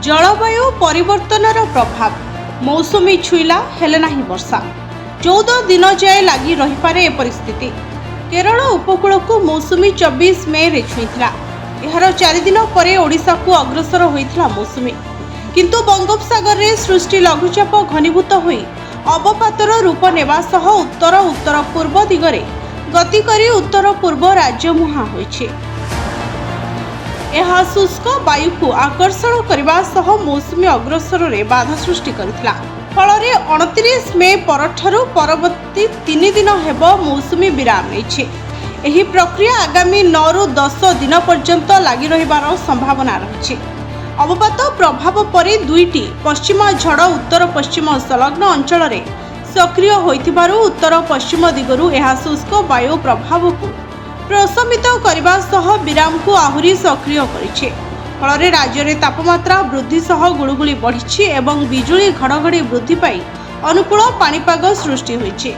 जलवायु परिवर्तनर प्रभाव मौसुमी छुईला हेले नाही वर्षा 14 दिन जाए लगी रही पारे परिस्थिति। केरल उपकूल को मौसुमी 24 मे रे छुईथिला। एहार 4 दिन परे ओडिशा को अग्रसर होइथिला मौसुमी, किंतु बंगोपसागर रे सृष्टि लघुचाप घनीभूत होई अवपातर रूप नेबा सह उत्तर उत्तर पूर्व दिगरे गति करी उत्तर पूर्व राज्य मुहा होइछे। यह शुष्क वायु को आकर्षण करने सह मौसुमी अग्रसर रे बाधा सृष्टि करथिला। फलरे 29 मे परठारु परवर्ती 3 दिन हेब मौसुमी विराम नेछे। एही प्रक्रिया आगामी 9 रु 10 दिन पर्यंत लागि रहिबार संभावना रहिछे। अवपात प्रभाव परे दुईटी पश्चिम झड़ उत्तर पश्चिम संलग्न अंचल रे सक्रिय होइथिबारु उत्तर पश्चिम दिगरु एहा शुष्क वायु प्रभाव को प्रशमित करने सह विराम को आहुरी सक्रिय करिछे। फलरे राज्य में तापमात्रा वृद्धि सह गुळुगुळी बढ़िछि एवं बिजुली घड़घड़ी वृद्धि पाई अनुकूल पाणीपाग सृष्टि होइछे।